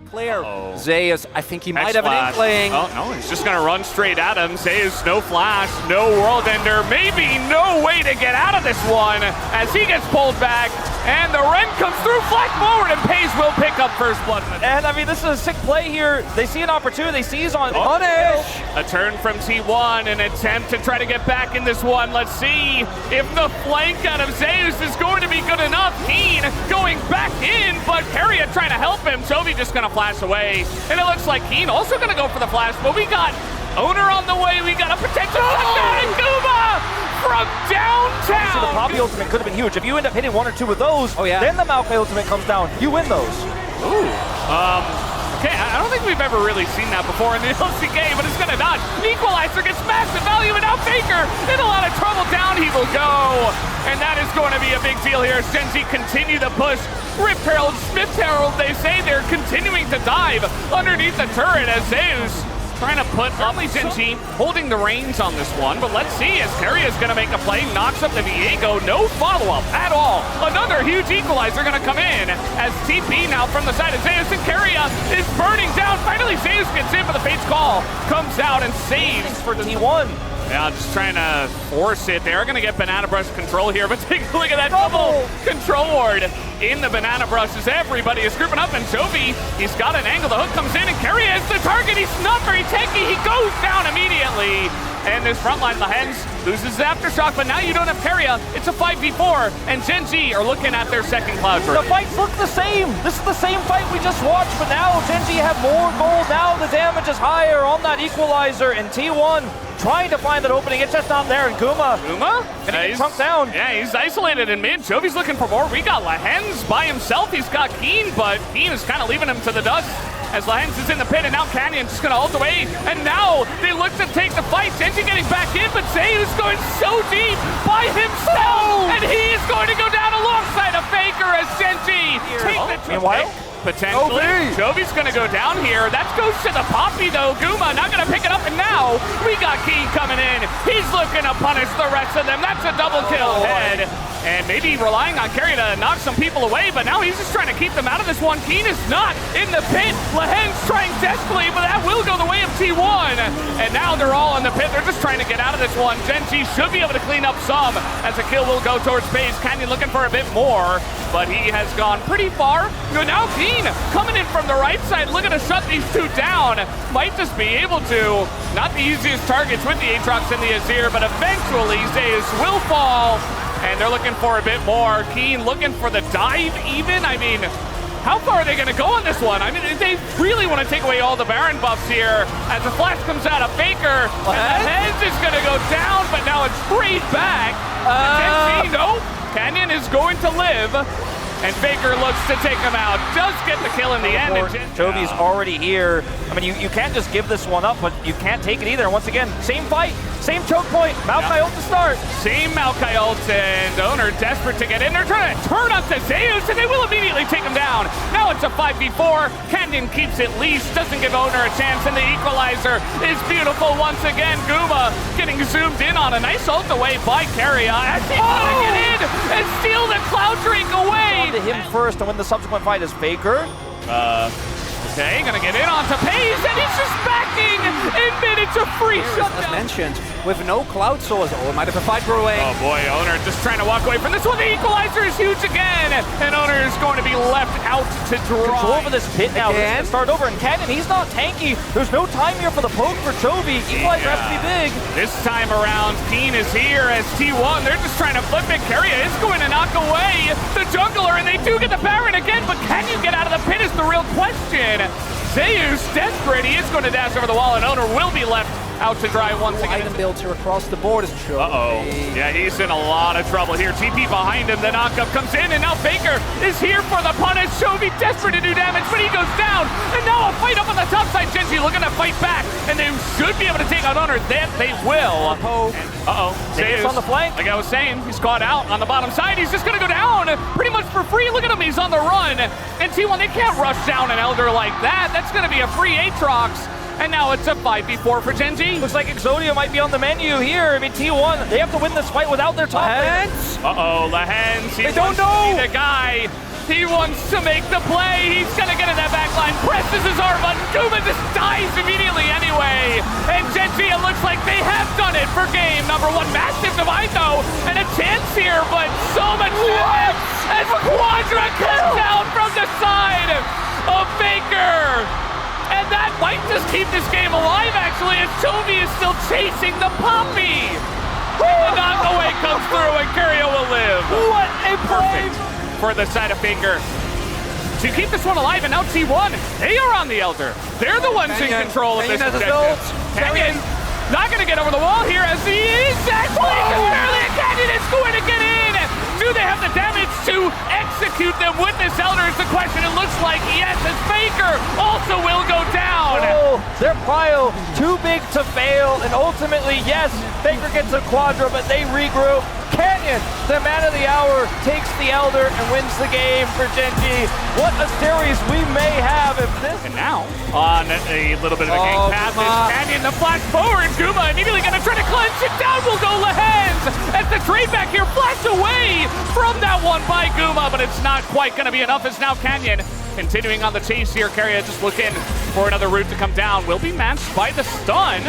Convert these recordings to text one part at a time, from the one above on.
player. Zeus, I think he might have an inkling. Oh, no, he's just going to run straight at him. Zeus, no flash, no world ender, maybe no way to get out of this one as he gets pulled back. And the Ren comes through, flat forward, and Pace will pick up first blood. And I mean, this is a sick play here. They see an opportunity, they seize on punish. A turn from T1, an attempt to try to get back in this one. Let's see if the flank out of Zeus is going to be good enough. Keen going back in, but Keria trying to help him. Chovy just going to flash away. And it looks like Keen also going to go for the flash, but we got Owner on the way. We got a potential touchdown in Guma from downtown. So the Poppy ultimate could have been huge. If you end up hitting one or two of those, then the Maokai ultimate comes down. You win those. Ooh. Okay, I don't think we've ever really seen that before in the LCK, but it's gonna dodge. Equalizer gets massive value, and now Faker in a lot of trouble. Down he will go. And that is going to be a big deal here as Gen Z continue to push. Rip Herald, Smith Herald, they say they're continuing to dive underneath the turret as Zeus trying to put up Gen Z holding the reins on this one, but let's see as Keria is going to make a play, knocks up the Viego, no follow-up at all. Another huge equalizer going to come in as TP now from the side of Zeus, and Keria is burning down. Finally, Zeus gets in, but the Fate's call comes out and saves for T1. Yeah, just trying to force it. They're going to get Banana Brush control here, but take a look at that double control ward in the Banana Brush as everybody is grouping up, and Chovy, he's got an angle. The hook comes in, and Keria is the target. He's not very tanky. He goes down immediately. And this front line, the Hens loses the Aftershock, but now you don't have Keria. It's a 5v4, and Gen Z are looking at their second cloud burst. The fights look the same. This is the same fight we just watched, but now Gen Z have more gold. Now the damage is higher on that equalizer, and T1 trying to find that opening. It's just not there, and Guma? And he gets chunked down. Yeah, he's isolated in mid. Chovy's looking for more. We got Lahens by himself. He's got Keen, but Keen is kind of leaving him to the dust as Lahens is in the pit, and now Canyon's just going to ult away. And now they look to take the fight. Genji getting back in, but Zeus going so deep by himself, and he is going to go down alongside a Faker as Genji take the meanwhile, potentially. Jovi's going to go down here. That goes to the Poppy, though. Guma not going to pick it up, and now we got Keen coming in. He's looking to punish the rest of them. That's a double kill head. And maybe relying on Keria to knock some people away, but now he's just trying to keep them out of this one. Keen is not in the pit. Lahen's trying desperately, but that will go the way of T1. And now they're all in the pit. They're just trying to get out of this one. Gen G should be able to clean up some as a kill will go towards base. Canyon looking for a bit more, but he has gone pretty far. Now Keen coming in from the right side, looking to shut these two down. Might just be able to. Not the easiest targets with the Aatrox and the Azir, but eventually Zeus will fall. And they're looking for a bit more. Keen looking for the dive even. I mean, how far are they going to go on this one? I mean, they really want to take away all the Baron buffs here. As the flash comes out of Faker, and the Heads is going to go down, but now it's straight back. No, Canyon is going to live. And Faker looks to take him out. Does get the kill in the end. Chovy's already here. I mean, you can't just give this one up, but you can't take it either. And once again, same fight, same choke point. Maokai ult to start. Same Maokai ult, and Owner desperate to get in. They're trying to turn up to Zeus, and they will immediately take him down. Now it's a 5v4. Canyon keeps it leashed, doesn't give Owner a chance, and the equalizer is beautiful once again. Guma getting zoomed in on a nice ult away by Keria. As he's gonna get in and steal the Cloud Drake away. To him first, and when the subsequent fight is Faker. Okay, gonna get in onto Pace, and he's just backing in mid. It's a free shutdown. As mentioned, with no cloud source, oh, it might have a fight brewing. Oh boy, Owner just trying to walk away from this one. The equalizer is huge again, and Owner is going to be left out to dry. Control over this pit now. This can start over, and Canyon, he's not tanky. There's no time here for the poke for Chovy. Equalizer has to be big. This time around, Keen is here as T1. They're just trying to flip it. Keria is going to knock away the jungler, and they do get the Baron again, but can you get out of the pit is the real question. Zeus, desperate, he is going to dash over the wall, and Owner will be left out to dry once again. Item builds here across the board. Yeah, he's in a lot of trouble here. TP behind him, the knockup comes in, and now Faker is here for the punish. Chovy desperate to do damage, but he goes down, and now a fight up on the top side. Genji looking to fight back, and they should be able to take out Owner. That they will. Zeus on the flank. Like I was saying, he's caught out on the bottom side. He's just going to go down pretty much for free. Look at him, he's on the run. And T1, they can't rush down an Elder like that. That's going to be a free Aatrox. And now it's a 5v4 for Gen G. Looks like Exodia might be on the menu here. I mean, T1, they have to win this fight without their top lanes. Lahens. They don't know. The guy. He wants to make the play. He's going to get in that back line. Presses his R button. Guma just dies immediately anyway. And Gen G, it looks like they have done it for game number 1. Massive divide though, and a chance here, but so much damage as Quadra comes out from the side of Faker. And that might just keep this game alive, actually, as Toby is still chasing the Poppy. The knockaway comes through, and Keria will live. What a play! Perfect for the side of Faker. To keep this one alive, and now T1, they are on the Elder. They're the ones in control of this objective. Canyon not going to get over the wall here, as he is actually barely. Canyon is going to get in. Do they have the damage to execute them with this Elder is the question. It looks like yes, as Faker also will go down. Oh, their prio too big to fail, and ultimately, yes, Faker gets a Quadra, but they regroup. Canyon, the man of the hour, takes the Elder and wins the game for Gen G. What a series we may have if this... And now, on a little bit of a gang pass, is Canyon, the flash forward. Guma immediately going to try to clench it down. Will go Lehens as the trade back here flashed away from that one by Guma, but it's not quite going to be enough as now Canyon continuing on the chase here. Keria just looking for another route to come down. Will be matched by the stun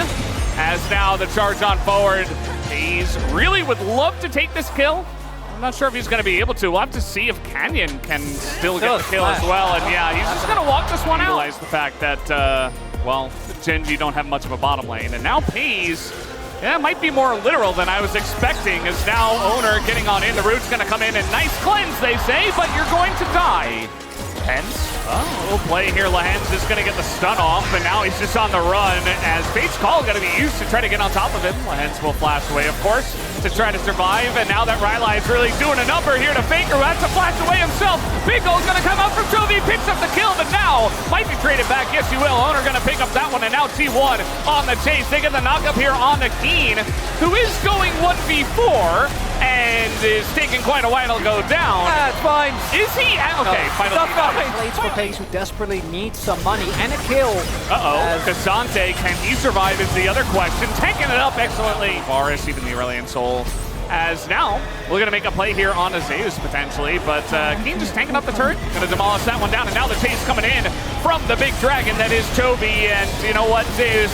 as now the charge on forward. He's really would love to take this kill. I'm not sure if he's going to be able to. We'll have to see if Canyon can still get the kill as well. And yeah, he's just going to walk this one out. Realize the fact that, well, Gen G don't have much of a bottom lane. And now Pays, yeah, might be more literal than I was expecting, as now Owner getting on in. The root's going to come in and nice cleanse, they say, but you're going to die. Hence, a little play here. Lehens is going to get the stun off, and now he's just on the run as Fate's Call going to be used to try to get on top of him. Lehens will flash away, of course, to try to survive, and now that Rylai is really doing a number here to Faker, who has to flash away himself. Big Go's going to come out from Toby, picks up the kill, but now might be traded back. Yes, you will. Owner going to pick up that one, and now T1 on the chase. They get the knock up here on the Keen, who is going 1v4, and is taking quite a while to go down. That's fine. Is he? Okay, finally. Plays for Pace, who desperately needs some money and a kill. Cassante, can he survive is the other question. Tanking it up excellently. Varus, even the Aurelion Soul. As now, we're going to make a play here on a Zeus potentially, but Keen just tanking up the turret. Going to demolish that one down, and now the chase coming in from the big dragon that is Toby, and you know what, Zeus?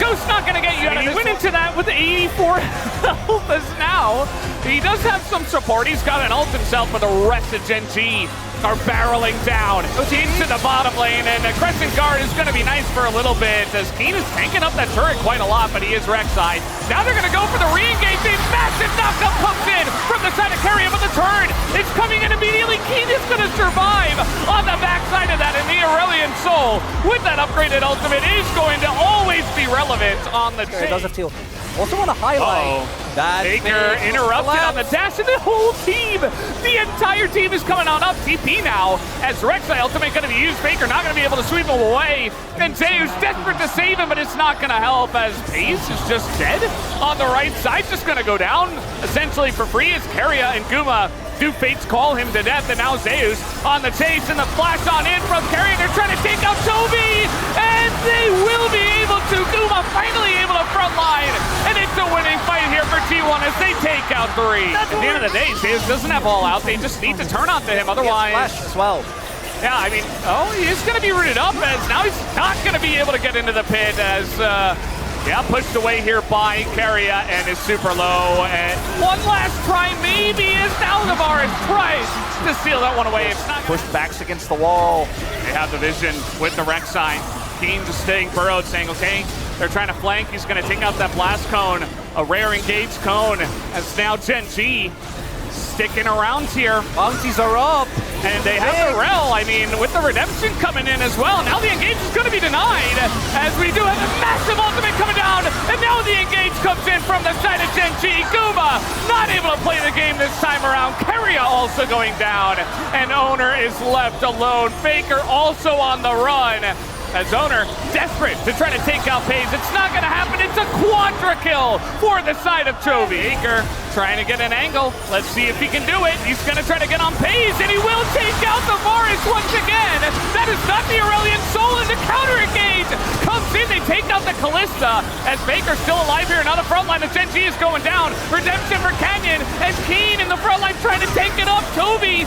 Ghost's not going to get you out of this. He went into that with 84 health as now. He does have some support. He's got an ult himself, but the rest of Gen G are barreling down into the bottom lane, and the Crescent Guard is going to be nice for a little bit as Keen is tanking up that turret quite a lot, but he is Rek'Sai. Now they're going to go for the re-engage. A massive knockup comes in from the side of Keria, but the turn is coming in immediately. Keen is going to survive on the backside of that, and the Aurelion Soul with that upgraded ultimate is going to always be relevant on the It does have to. Also want to highlight that Faker interrupted on the dash, and the whole team, the entire team is coming on up. TP now as Rek'Sai ultimate going to be used. Faker not going to be able to sweep him away, and Zeus desperate to save him, but it's not going to help as Pace is just dead on the right side, just going to go down essentially for free as Keria and Guma do Fates call him to death, and now Zeus on the chase, and the flash on in from Keria. They're trying to take out Toby, and they will be able to. Guma finally able to frontline, and it's a winning fight here for T1 as they take out 3. At the end of the day, Zeus doesn't have all out. They just need to turn onto him, otherwise. Flash as well. Yeah, I mean, he is going to be rooted up as now he's not going to be able to get into the pit as, yeah, pushed away here by Keria and is super low. And one last try maybe is now Varus tries to steal that one away. It's not pushed backs against the wall. They have the vision with the Rek'Sai. Keen just staying burrowed, saying, okay, they're trying to flank. He's going to take out that blast cone, a rare engaged cone, as now Gen G sticking around here. Bounties are up. And they have the Rel, I mean, with the Redemption coming in as well. Now the engage is going to be denied, as we do have a massive ultimate coming down, and now the engage comes in from the side of Gen G. Guma not able to play the game this time around. Keria also going down, and Owner is left alone. Faker also on the run, as Owner desperate to try to take out Paze. It's not going to happen. It's a quadra kill for the side of Chovy. Faker trying to get an angle. Let's see if he can do it. He's going to try to get on Paze, and he will take out the Varus once again. That is not the Aurelion Soul, and the counter engage comes in. They take out the Callista, as Faker's still alive here. Now the front line of Gen G is going down. Redemption for Canyon, and Keen in the front line trying to take it up. Chovy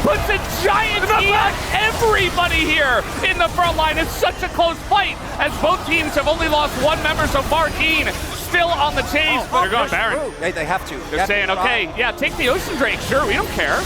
puts a giant E on everybody here in the front line. It's such a close fight as both teams have only lost one member so far. Keen still on the chase, but they're going Baron. They have to. They're saying, okay, yeah, take the Ocean Drake. Sure, we don't care.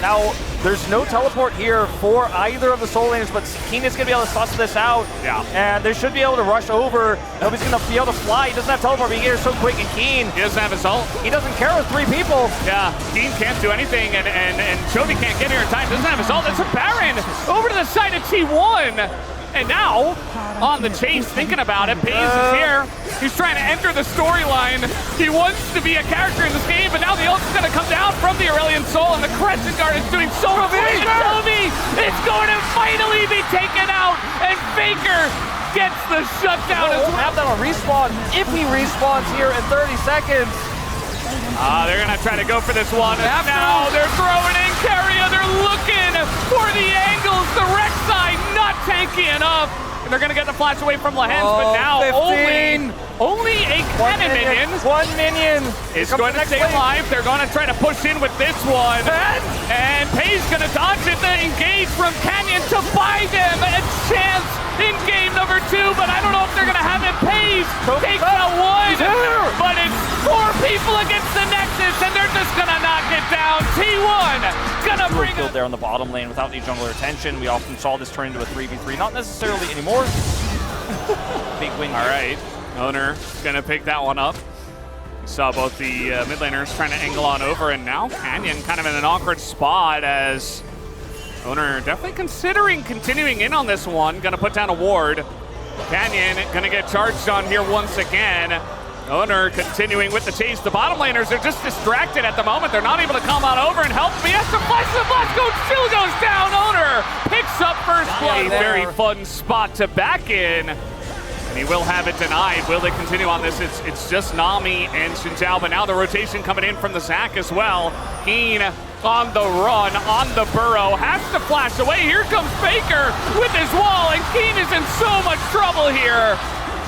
Now, there's no teleport here for either of the soul laners, but Keen is going to be able to suss this out. Yeah. And they should be able to rush over. Nobody's going to be able to fly. He doesn't have teleport, but he gets here so quick. And Keen, He doesn't have his ult. he doesn't care with 3 people. Yeah, Keen can't do anything, and Chovy can't get here in time. Doesn't have his ult. That's a Baron over to the side of T1. And now, on the chase, thinking about it, Paze is here. He's trying to enter the storyline. He wants to be a character in this game, but now the ult's going to come down from the Aurelion Soul, and the Crescent Guard is doing so much. Chovy is going to finally be taken out, and Faker gets the shutdown as We'll well. have that on respawn if he respawns here in 30 seconds. They're going to try to go for this one. Now they're throwing in Carrier. They're looking for the angles. The Rek'Sai not tanky enough. And they're going to get the flash away from Lehens, but now 15. only a cannon minion 1 minion is going to stay alive. They're going to try to push in with this one. And Paze going to dodge it. The engage from Canyon to buy them a chance in game number 2, but I don't know if they're going to have it. Paze takes out 1, but it's 4 people against the Nexus, and they're just going to knock it down. T1 going to bring it there on the bottom lane without any jungler attention. We often saw this turn into a 3v3, not necessarily anymore. Big win. All right, Owner going to pick that one up. We saw both the mid laners trying to angle on over, and now Canyon kind of in an awkward spot as Owner definitely considering continuing in on this one. Going to put down a ward. Canyon going to get charged on here once again. Owner continuing with the chase. The bottom laners are just distracted at the moment. They're not able to come on over and help. He has to flash. The flash still goes down. Owner picks up first blood. A very fun spot to back in. And he will have it denied. Will they continue on this? It's just Nami and Xinjiao, but now the rotation coming in from the Zac as well. Keen on the run, on the burrow, has to flash away. Here comes Faker with his wall, and Keen is in so much trouble here.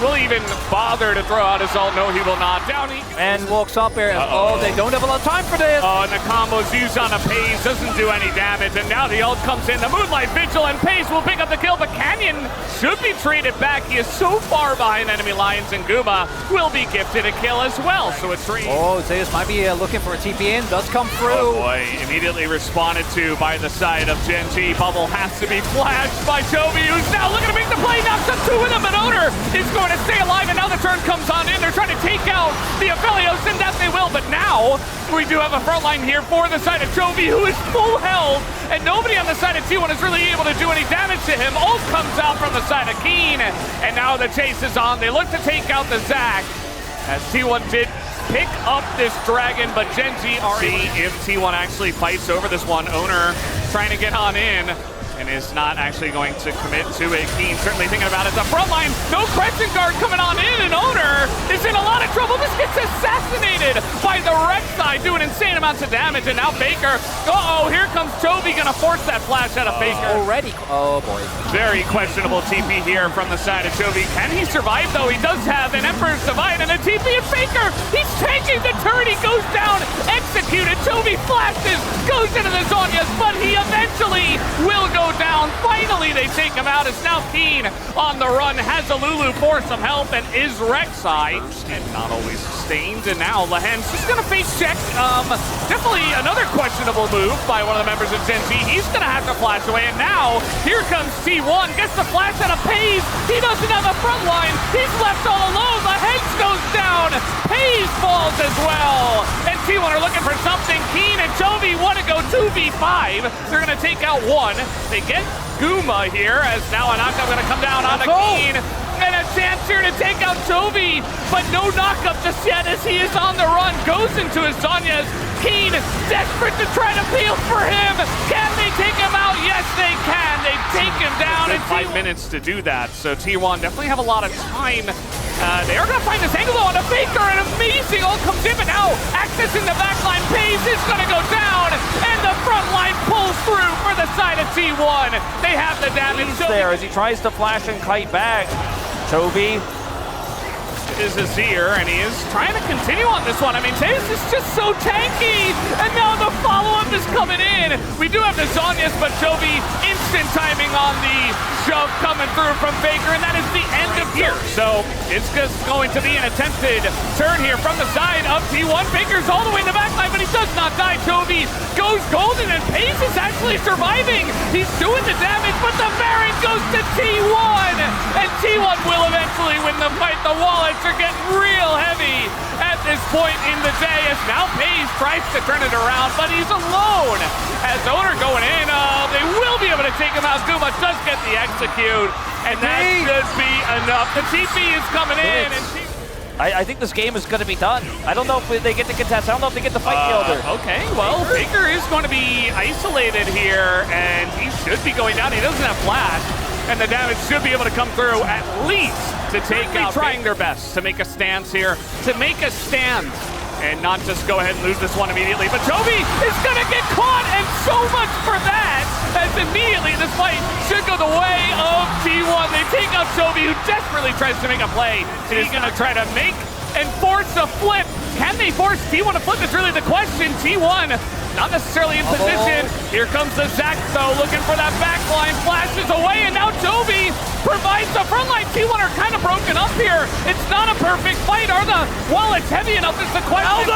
Will he even bother to throw out his ult? No, he will not. Down he and walks up here. Oh, they don't have a lot of time for this. Oh, and the combo's used on a Paze, doesn't do any damage, and now the ult comes in. The Moonlight Vigil, and Paze will pick up the kill, but Canyon should be traded back. He is so far behind enemy lines, and Guma will be gifted a kill as well, so a trade. Oh, Zeus might be looking for a TP in. Does come through. Oh boy, immediately responded to by the side of Gen G. Bubble has to be flashed by Chovy, who's now looking to make the play. Knocks up 2 of them, but Owner is going to stay alive, and now the turn comes on in. They're trying to take out the Aphelios, and that they will, but now we do have a front line here for the side of Chovy, who is full health, and nobody on the side of T1 is really able to do any damage to him. Ult comes out from the side of Keen, and now the chase is on. They look to take out the Zac, as T1 did pick up this dragon, but Gen G are see if T1 actually fights over this one. Owner trying to get on in, and is not actually going to commit to a Keen. Certainly thinking about it. The front line, no Crescent Guard coming on in, and Owner is in a lot of trouble. This gets assassinated by the Rek'Sai, doing insane amounts of damage, and now Faker. Uh-oh, here comes Chovy, gonna force that flash out of Faker. Already. Oh boy. Very questionable TP here from the side of Chovy. Can he survive though? He does have an Emperor's Divide and a TP of Faker. He's tanking the turn. He goes down, executed. Chovy flashes, goes into the Zhonya's, but he eventually will go down. Finally, they take him out. It's now Keen on the run. Has a Lulu for some help, and is Rek'Sai. And not always sustained. And now Lehens just going to face check. Definitely another questionable move by one of the members of Gen Z. He's going to have to flash away. And now, here comes T1. Gets the flash out of Paze. He doesn't have a front line. He's left all alone. Lehens goes down. Paze falls as well. And T1 are looking for something. Keen and Chovy want to go 2v5. They're going to take out 1. They get Guma here, as now a knockup going to come down on Keen. And a chance here to take out Chovy, but no knockup just yet as he is on the run. Goes into his Zhonya's. Keen desperate to try to peel for him. Can they take him out? Yes, they can. They take him down in 5 minutes to do that. So T1 definitely have a lot of time. They are going to find this angle on a Faker. An amazing ult comes in, but now accessing the backline. Paze is going to go down, and the front line pulls through for the side of T1. They have the damage there as he tries to flash and kite back. Chovy is Azir, and he is trying to continue on this one. I mean, Zeus is just so tanky, and now the follow-up is coming in. We do have the Zhonya's, but Chovy instant timing on the shove coming through from Faker, and that is the end of here. So it's just going to be an attempted turn here from the side of T1. Faker's all the way in the backline, but he does not die. Chovy goes golden, and Pace is actually surviving. He's doing the damage, but the Baron goes to T1, and T1 will eventually win the fight. The wallets are getting real heavy at this point in the day, as now Pace tries to turn it around, but he's alone. As Owner going in, they will be able to take him out. Guma does get the execute, and that should be enough. The TP is coming in, and I think this game is going to be done. I don't know if they get the contest. I don't know if they get the fight killed. Okay, well, Faker is going to be isolated here, and he should be going down. He doesn't have flash, and the damage should be able to come through at least to take out. Trying their best to make a stance here, to make a stand, and not just go ahead and lose this one immediately. But Chovy is going to get caught, and so much for that, as immediately this fight should go the way of T1. They take out Chovy, who desperately tries to make a play. He's going to try to make and force a flip. Can they force T1 to flip is really the question. T1 not necessarily in position. Here comes the Zac, though, looking for that backline. Flashes away, and now Chovy provides the front line. T1 are kind of broken up here. It's not a perfect fight. Are the wallets heavy enough is the question.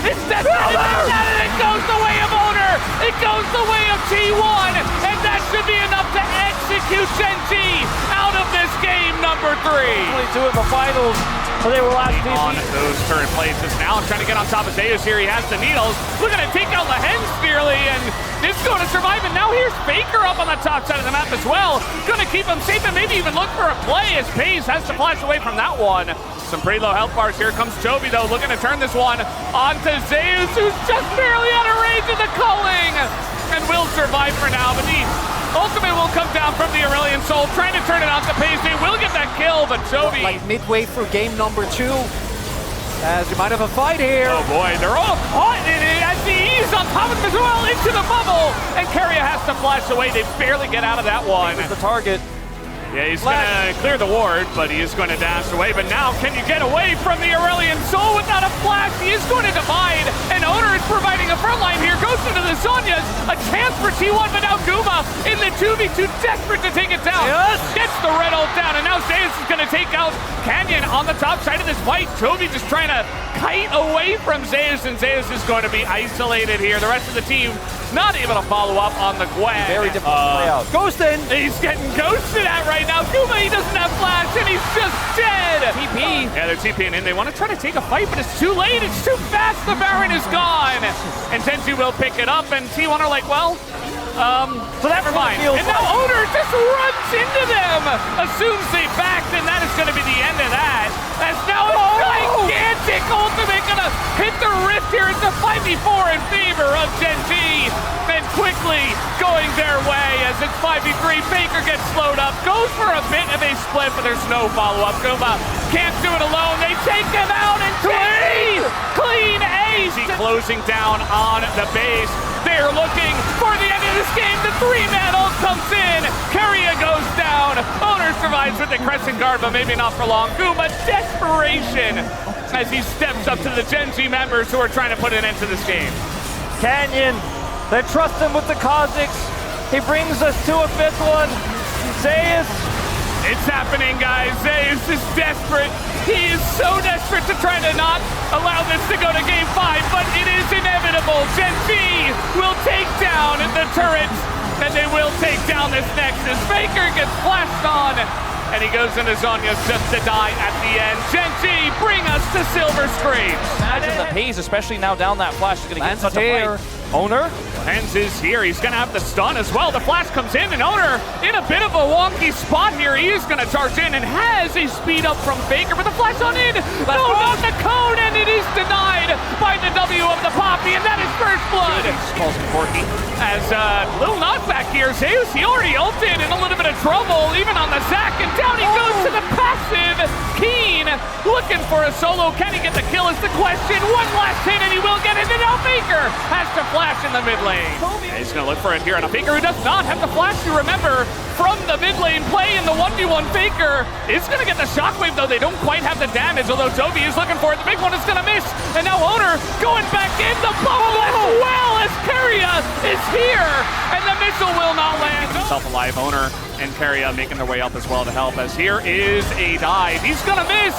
It's desperate, and it goes the way of Owner. It goes the way of T1, and that should be enough to execute Gen.G out of this game number 3. 22 in the finals. So they were last on those turret places. Now trying to get on top of Zeus here. He has the needles. Looking to take out Lehens nearly, and this is going to survive. And now here's Faker up on the top side of the map as well. Going to keep him safe and maybe even look for a play, as Pace has to flash away from that one. Some pretty low health bars. Here comes Chovy, though, looking to turn this one onto Zeus, who's just barely out of range of the culling, and will survive for now. But the ultimate will come down from the Aurelion Soul, trying to turn it on to Pace. They will get that kill, but Chovy, like midway through game number 2, as you might have a fight here. Oh boy, they're all caught in it as he is on top of him as well into the bubble, and Keria has to flash away. They barely get out of that one. The target. Yeah, he's going to clear the ward, but he is going to dash away. But now, can you get away from the Aurelion Soul without a flash? He is going to divide, and Owner is providing a front line here. Goes into the Zhonya's, a chance for T1, but now Guma in the 2v2, desperate to take it down. Yes. Gets the red ult down, and now Zeus is going to take out Canyon on the top side of this fight. Chovy just trying to kite away from Zeus, and Zeus is going to be isolated here. The rest of the team not able to follow up on the Gwen. Very difficult to play out. Ghosting. He's getting ghosted at right now. Guma, he doesn't have flash, and he's just dead. TP. Yeah, they're TPing in. They want to try to take a fight, but it's too late. It's too fast. The Baron is gone. And Gen.G will pick it up, and T1 are like, well, so never mind. And now Owner just runs into them. Assumes they backed, and that is going to be the end of that. As now a gigantic ultimate going to hit the rift here. It's a 5v4 in favor of Gen.G. And quickly going their way as it's 5v3. Faker gets slowed up. Goes for a bit of a split, but there's no follow-up. Guma can't do it alone. They take him out, and clean ace. Closing down on the base. They're looking for the end of this game. The 3-man ult comes in. Keria goes down. Owner survives with the Crescent Guard, but maybe not for long. Guma, desperation as he steps up to the Gen.G members who are trying to put an end to this game. Canyon, they trust him with the Kha'Zix. He brings us to a 5th one. Zeus. It's happening, guys. Zeus is desperate. He is so desperate to try to not allow this to go to game 5, but it is inevitable. Gen.G will take down the turrets, and they will take down this Nexus. Faker gets flashed on, and he goes into Zhonya's just to die at the end. Gen.G, bring us to silver screens. Imagine the Pace, especially now down that flash, is going to get such a fight. Owner. Lens is here. He's going to have the stun as well. The flash comes in, and Owner in a bit of a wonky spot here. He is going to charge in and has a speed up from Faker, but the flash on in. No, not the cone, and it is denied by the W of the Poppy, and that is first blood. Calls him Corky. As little knockback here. here. Zeus, he already ulted in a little bit of trouble, even on the Zac, and down he goes to the passive. Keen looking for a solo. Can he get the kill is the question. One last hit and he will get it, and now Faker has to flash in the mid lane. And he's gonna look for it here, and a Faker who does not have the flash, you remember, from the mid lane play in the 1v1. Faker is gonna get the shockwave, though they don't quite have the damage, although Toby is looking for it. The big one is gonna miss, and now Owner going back in the bubble as well as Keria is here, and the missile will not land. Self-alive Owner and Keria making their way up as well to help, as here is a dive. He's gonna miss,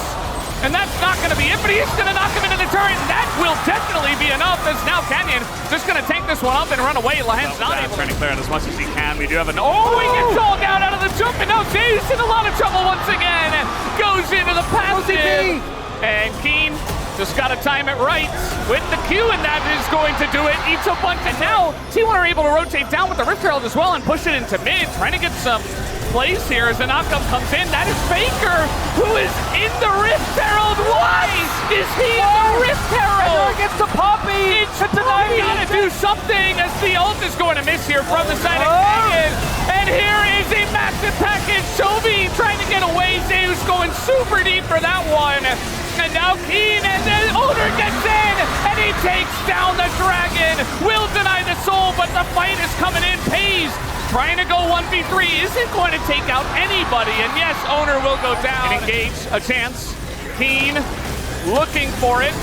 and that's not gonna be it, but he's gonna knock him into the turret, and that will definitely be enough, as now Canyon just gonna tank this one up and run away. Lahan's not able to clear it as much as he can. We do have an, he gets all down out of the jump, and now Jay's in a lot of trouble once again. Goes into the passive, and Keen just got to time it right with the Q, and that is going to do it. Eats a bunch, and now T1 are able to rotate down with the Rift Herald as well and push it into mid, trying to get some plays here as the knockup comes in. That is Faker, who is in the Rift Herald. Why is he in the Rift Herald? It gets to Poppy. It's gotta do something, as the ult is going to miss here from the side of Canyon. And here is a massive package. Toby trying to get away. Zeus going super deep for that one. And now Keen, and the Owner gets in, and he takes down the dragon. Will deny the soul, but the fight is coming in. Pays trying to go 1v3, isn't going to take out anybody. And yes, Owner will go down. And engage, a chance. Keen looking for it.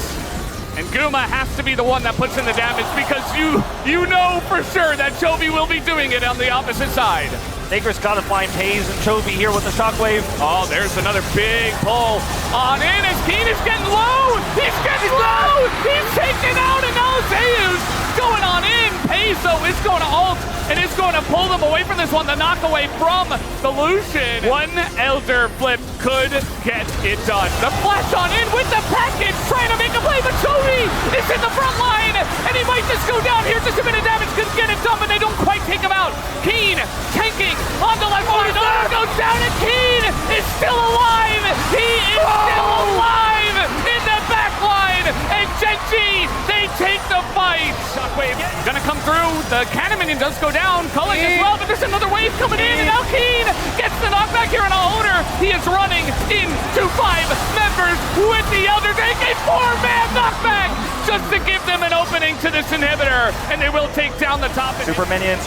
And Guma has to be the one that puts in the damage, because you know for sure that Chovy will be doing it on the opposite side. Faker's got to find Hayes and Chovy here with the shockwave. Oh, there's another big pull on in as Keen is getting low. He's getting low. He's taken out, and now Zeus going on in. Pays, though, is going to ult and is going to pull them away from this one. The knock away from the Lucian. One Elder flip could get it done. The flash on in with the package, trying to make a play, but Chovy is in the front line, and he might just go down here. Just a bit of damage could get it done, but they don't quite take him out. Keen tanking on the left side. Owner goes down, and Keen is still alive. He is still alive in the back line, and Genji, they take the fight. Shockwave gonna come through. The cannon minion does go down. Culling as well, but there's another wave coming in, and now Keen gets the knockback here, and Owner, he is running into 5 members with the Elder, taking 4-man knockback just to give them an opening to this inhibitor, and they will take down the top. Super minions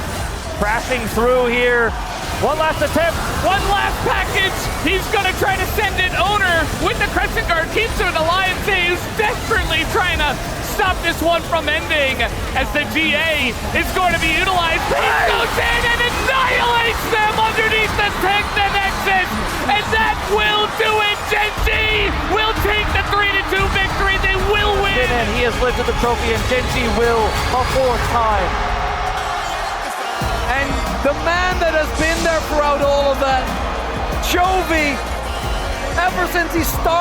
crashing through here. One last attempt. One last package. He's gonna try to send it. Owner with the Crescent Guard keeps it alive. Zeus desperately trying to stop this one from ending, as the GA is going to be utilized. He goes in and annihilates them underneath the Nexus, and that will do it. Genji will take the 3-2 victory. They will win. And he has lifted the trophy, and Genji will a 4th time. And the man that has been there throughout all of that, Chovy, ever since he started